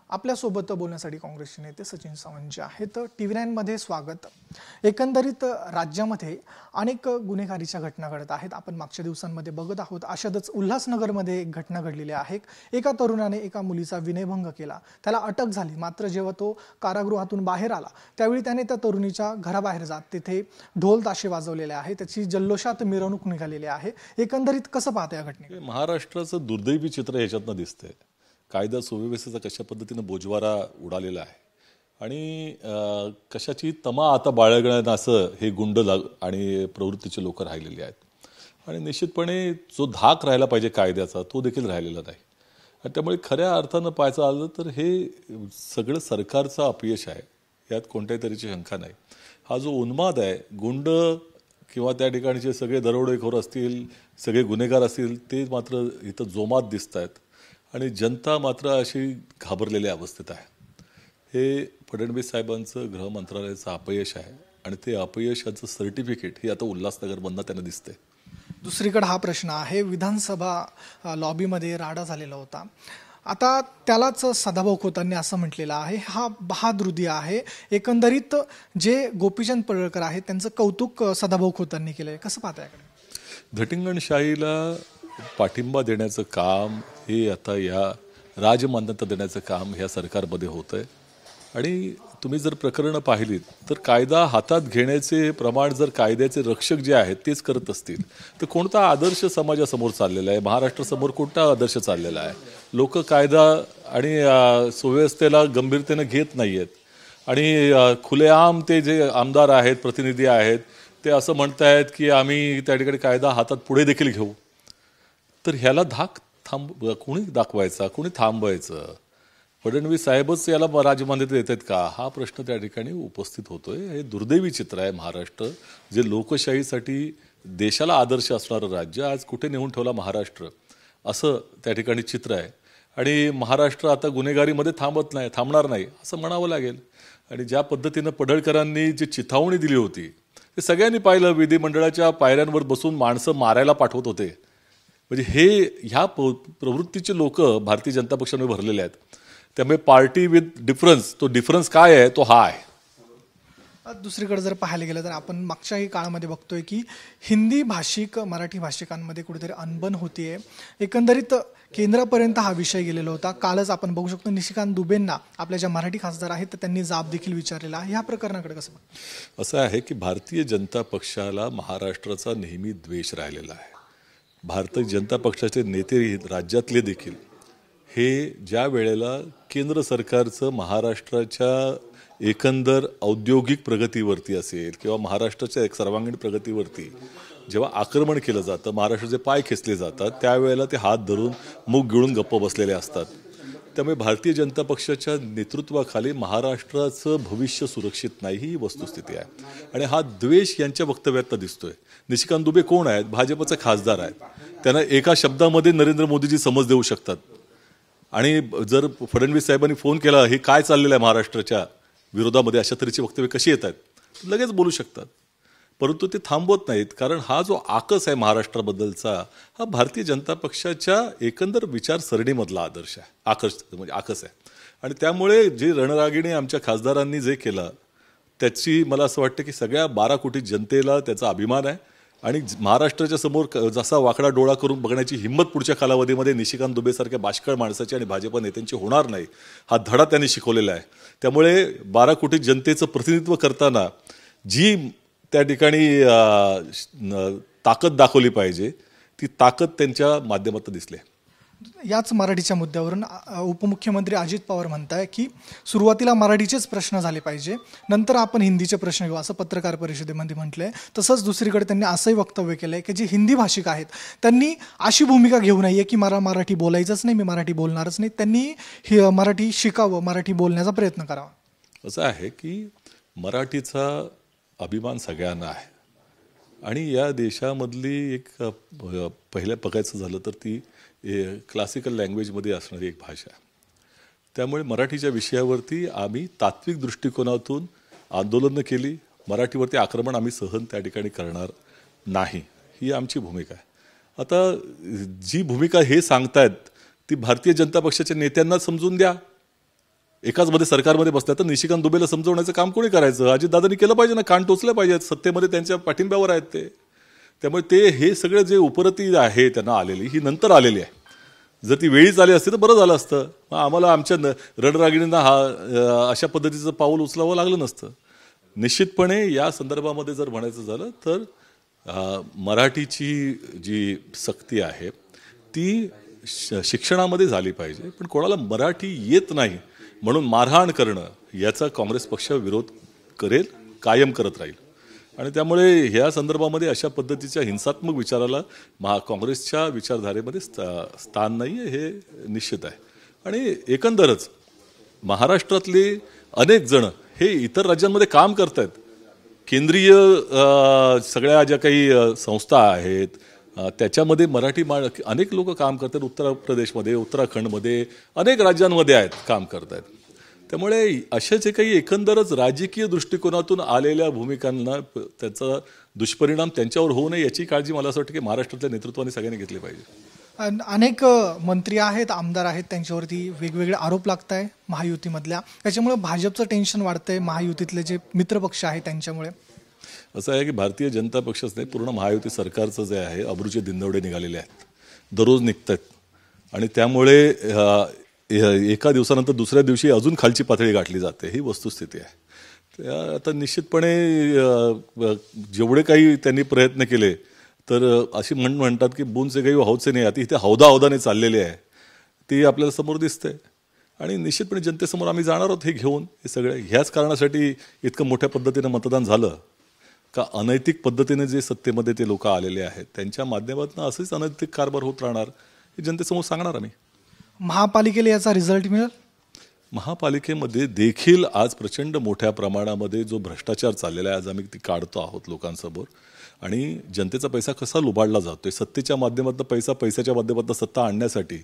आपल्यासोबत बोलण्यासाठी काँग्रेसचे नेते सचिन सावंत जे आहेत TV9 मध्ये स्वागत। एकंदरीत राज्यामध्ये अनेक गुन्हेगारीच्या घटना घडत आहेत। आपण मागच्या दिवसांमध्ये बघत आहोत। अशातच उल्हासनगरमध्ये एक घटना घडलेली आहे। एका तरुणाने एका मुलीचा विनयभंग केला, त्याला अटक झाली। मात्र जेव्हा तो कारागृहातून बाहेर आला त्यावेळी त्याने त्या तरुणीच्या घराबाहेर जात तिथे ढोल ताशे वाजवलेले आहेत, त्याची जल्लोषात मिरवणूक निघालेली आहे। एकंदरीत कसं पाहता या घटनेकडे? महाराष्ट्राचं दुर्दैवी चित्र याच्यातनं दिसतंय। कायदा सुव्यवस्थेचा कशा पद्धतीने बोजवारा उडालेला आहे आणि कशाची तमा आता बाळगण्यात असं हे गुंड आणि प्रवृत्तीचे लोक राहिलेले आहेत आणि निश्चितपणे जो धाक राहिला पाहिजे कायद्याचा तो देखील राहिलेला नाही। आणि त्यामुळे खऱ्या अर्थानं पाहायचं आलं तर हे सगळं सरकारचं अपयश आहे, यात कोणत्याही तऱ्हेची शंका नाही। हा जो उन्माद आहे, गुंड किंवा त्या ठिकाणचे सगळे दरोडेखोर असतील, सगळे गुन्हेगार असतील, ते मात्र इथं जोमात दिसत आहेत आणि जनता मात्र अशी घाबरलेल्या अवस्थेत आहे। हे फडणवीस साहेबांचं गृह मंत्रालयाचं अपयश आहे आणि ते अपयशाचं सर्टिफिकेट हे आता उल्हासनगरमधनं त्यांना दिसतंय। दुसरीकडे हा प्रश्न आहे, विधानसभा लॉबीमध्ये राडा झालेला होता। आता त्यालाच सदाभाऊ खोतांनी असं म्हटलेलं आहे, हा बहादुरी आहे। एकंदरीत जे गोपीचंद पडळकर आहेत त्यांचं कौतुक सदाभाऊ खोतांनी केलंय, कसं पाहता याकडे? धटिंगणशाहीला पाठिंबा देण्याचं काम हे आता या राजमान्यता देण्याचं काम ह्या सरकारमध्ये होतंय आणि तुम्ही जर प्रकरणं पाहिलीत तर कायदा हातात घेण्याचे प्रमाण जर कायद्याचे रक्षक जे आहेत तेच करत असतील तर कोणता आदर्श समाजासमोर चाललेला आहे, महाराष्ट्रासमोर कोणता आदर्श चाललेला आहे? लोक कायदा आणि सुव्यवस्थेला गंभीरतेनं घेत नाही आहेत आणि खुलेआम ते जे आमदार आहेत, प्रतिनिधी आहेत, ते असं म्हणतायत की आम्ही त्या ठिकाणी कायदा हातात पुढे देखील घेऊ। तर ह्याला धाक कोणी दाखवायचा, कोणी थांबवायचं? फडणवीस साहेबच याला राजमान्यता देत आहेत का, हा प्रश्न त्या ठिकाणी उपस्थित होतोय। हे दुर्दैवी चित्र आहे। महाराष्ट्र जे लोकशाहीसाठी देशाला आदर्श असणारं राज्य आज कुठे नेऊन ठेवला महाराष्ट्र, असं त्या ठिकाणी चित्र आहे। आणि महाराष्ट्र आता गुन्हेगारीमध्ये थांबणार नाही असं म्हणावं लागेल। आणि ज्या पद्धतीनं पडळकरांनी जी चिथावणी दिली होती ते सगळ्यांनी पाहिलं। विधिमंडळाच्या पायऱ्यांवर बसून माणसं मारायला पाठवत होते। म्हणजे ह्या प्रवृत्तीचे लोक भारतीय जनता पक्षाने भरलेले आहेत। त्यामुळे पार्टी विथ डिफरन्स, तो डिफरन्स काय आहे तो हा आहे। दुसरीकडे जर पाहायला गेलं तर आपण मागच्याही काळामध्ये बघतोय की हिंदी भाषिक मराठी भाषिकांमध्ये कुठेतरी अनबन होतीये। एकंदरीत केंद्रापर्यंत हा विषय गेलेला होता। कालच आपण बघू शकतो निशिकांत दुबेंना आपल्या ज्या मराठी खासदार आहेत त्यांनी जाब देखील विचारलेला आहे। ह्या प्रकरणाकडे कसं असं आहे की भारतीय जनता पक्षाला महाराष्ट्राचा नेहमी द्वेष राहिलेला आहे। भारतीय जनता पक्षाचे नेते राज्यातले देखील हे ज्या वेळेला केंद्र सरकारचं महाराष्ट्राच्या एकंदर औद्योगिक प्रगतीवरती असेल किंवा महाराष्ट्राच्या एक सर्वांगीण प्रगतीवरती जेव्हा आक्रमण केलं जातं, महाराष्ट्राचे पाय खेचले जातात, त्यावेळेला ते हात धरून मुख गिळून गप्प बसलेले असतात। त्यामुळे भारतीय जनता पक्षाच्या नेतृत्वाखाली महाराष्ट्राचं भविष्य सुरक्षित नाही ही वस्तुस्थिती आहे आणि हा द्वेष यांच्या वक्तव्यात दिसतोय। निशिकांत दुबे कोण आहेत? भाजपचे खासदार आहेत। त्यांना एका शब्दामध्ये नरेंद्र मोदीजी समज देऊ शकतात आणि जर फडणवीस साहेबांनी फोन केला हे काय चाललेलं आहे महाराष्ट्राच्या विरोधामध्ये, अशा तऱ्हेची वक्तव्य कशी येत आहेत, लगेच बोलू शकतात। परंतु ते थांबवत नाहीत, कारण हा जो आकस आहे महाराष्ट्राबद्दलचा हा भारतीय जनता पक्षाच्या एकंदर विचारसरणीमधला आदर्श आहे, आकस आहे। आणि त्यामुळे जे रणरागिणी आमच्या खासदारांनी जे केलं त्याची मला असं वाटतं की सगळ्या 12 कोटी जनतेला त्याचा अभिमान आहे आणि महाराष्ट्राच्या समोर जसा वाकडा डोळा करून बघण्याची हिंमत पुढच्या कालावधीमध्ये निशिकांत दुबेसारख्या बाष्कळ माणसाची आणि भाजप नेत्यांची होणार नाही, हा धडा त्यांनी शिकवलेला आहे। त्यामुळे 12 कोटी जनतेचं प्रतिनिधित्व करताना जी त्या ठिकाणी ताकद दाखवली पाहिजे ती ताकद त्यांच्या माध्यमातून दिसली। याच मराठीच्या मुद्द्यावरून उपमुख्यमंत्री अजित पवार म्हणताय की सुरुवातीला मराठीचेच प्रश्न झाले पाहिजे, नंतर आपण हिंदीचे प्रश्न घेऊ, असं पत्रकार परिषदेमध्ये म्हटलंय। तसंच दुसरीकडे त्यांनी असंही वक्तव्य केलंय की जे हिंदी भाषिक आहेत त्यांनी अशी भूमिका घेऊ नये की मला मराठी बोलायचंच नाही, मी मराठी बोलणारच नाही, त्यांनी मराठी शिकावं, मराठी बोलण्याचा प्रयत्न करावा। असं आहे की मराठीचा अभिमान सगळ्यांना आहे आणि या देशामधली एक पहिल्या बघायचं झालं तर ती क्लासिकल लँग्वेजमध्ये असणारी एक भाषा आहे। त्यामुळे मराठीच्या विषयावरती आम्ही तात्विक दृष्टिकोनातून आंदोलनं केली, मराठीवरती आक्रमण आम्ही सहन त्या ठिकाणी करणार नाही, ही आमची भूमिका आहे। आता जी भूमिका हे सांगतायत ती भारतीय जनता पक्षाच्या नेत्यांना समजून द्या। एकाच मध्ये सरकारमध्ये बसल्या तर निशिकांत दुबेला समजवण्याचं काम कोणी करायचं? अजितदादांनी केलं पाहिजे ना, कान टोचले पाहिजेत. सत्तेमध्ये त्यांच्या पाठिंब्यावर आहेत ते. त्यामुळे ते हे सगळं जे उपरती आहे त्यांना आलेली, ही नंतर आलेली आहे. जर ती वेळीच आली असती तर बरं झालं असतं. मग आम्हाला आमच्या रणरागिणींना अशा पद्धतीचं पाऊल उचलावं लागलं नसतं. निश्चितपणे या संदर्भामध्ये जर म्हणायचं झालं तर मराठीची जी सक्ती आहे ती शिक्षणामध्ये झाली पाहिजे. पण कोणाला मराठी येत नाही म्हणून मारहाण करणं याचा काँग्रेस पक्ष विरोध करेल, कायम करत राहील. आणि त्यामुळे ह्या संदर्भामध्ये अशा पद्धतीच्या हिंसात्मक विचाराला काँग्रेसच्या विचारधारेमध्ये स्थान नाही आहे, हे निश्चित आहे. आणि एकंदरच महाराष्ट्रातले अनेक जण हे इतर राज्यांमध्ये काम करत आहेत. केंद्रीय सगळ्या ज्या काही संस्था आहेत त्याच्यामध्ये मराठी अनेक लोक काम करतात. उत्तर प्रदेशमध्ये, उत्तराखंडमध्ये, अनेक राज्यांमध्ये आहेत, काम करत आहेत. त्यामुळे अशा जे काही एकंदरच राजकीय दृष्टिकोनातून आलेल्या भूमिकांना त्याचा दुष्परिणाम त्यांच्यावर होऊ नये याची काळजी मला असं वाटतं की महाराष्ट्रातल्या नेतृत्वाने सगळ्यांनी घेतली पाहिजे. अनेक मंत्री आहेत, आमदार आहेत, त्यांच्यावरती वेगवेगळे आरोप लागत आहे महायुतीमधल्या. त्याच्यामुळे भाजपचं टेन्शन वाढतंय, महायुतीतले जे मित्रपक्ष आहेत त्यांच्यामुळे. असं आहे की भारतीय जनता पक्षच नाही, पूर्ण महायुती सरकारचं जे आहे अब्रूचे दिंदवडे निघालेले आहेत, दररोज निघत आहेत. आणि त्यामुळे एका दिवसानंतर दुसऱ्या दिवशी अजून खालची पातळी गाठली जाते, ही वस्तुस्थिती आहे. आता निश्चितपणे जेवढे काही त्यांनी प्रयत्न केले तर अशी म्हणतात की बूंदसे गई हौदसे नाही, आता इथे हौदाने चाललेली आहे ती आपल्याला समोर दिसते. आणि निश्चितपणे जनतेसमोर आम्ही जाणार आहोत हे घेऊन. हे सगळं ह्याच कारणासाठी इतकं मोठ्या पद्धतीनं मतदान झालं का अनैतिक पद्धतीने जे सत्तेमध्ये ते लोक आलेले आहेत त्यांच्या माध्यमातून असंच अनैतिक कारभार होत राहणार हे जनतेसमोर सांगणार आम्ही. महापालिकेला याचा रिझल्ट मिळेल. महापालिकेमध्ये देखील आज प्रचंड मोठ्या प्रमाणामध्ये जो भ्रष्टाचार चाललेला आहे आज आम्ही ती काढतो आहोत लोकांसमोर. आणि जनतेचा पैसा कसा लुबाडला जातोय, सत्तेच्या माध्यमातून पैशाच्या माध्यमातून सत्ता आणण्यासाठी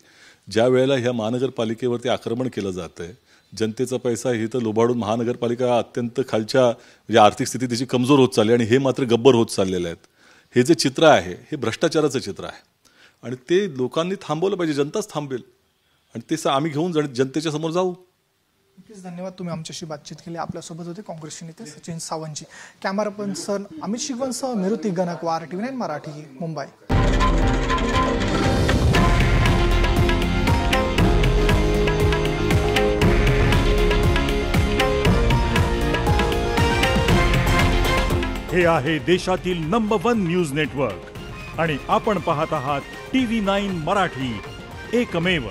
ज्या वेळेला ह्या महानगरपालिकेवरती आक्रमण केलं जातंय, जनतेचा पैसा ही तर लुबाडून महानगरपालिका अत्यंत खालच्या म्हणजे आर्थिक स्थिती त्याची कमजोर होत चालली आणि हे मात्र गब्बर होत चाललेले आहेत. हे जे चित्र आहे हे भ्रष्टाचाराचं चित्र आहे आणि ते लोकांनी थांबवलं पाहिजे, जनताच थांबेल. आणि ते आम्ही घेऊन जनतेच्या समोर जाऊ. नक्कीच धन्यवाद, तुम्ही आमच्याशी बातचीत केली. आपल्यासोबत होते काँग्रेसचे नेते सचिन सावंतजी. कॅमेरा पर्सन अमित शिगवणसह मेरुती गणकवार, TV9 मराठी, मुंबई. हे आहे देशातील नंबर 1 न्यूज नेटवर्क आणि आपण पाहत आहात TV9 मराठी, एकमेव.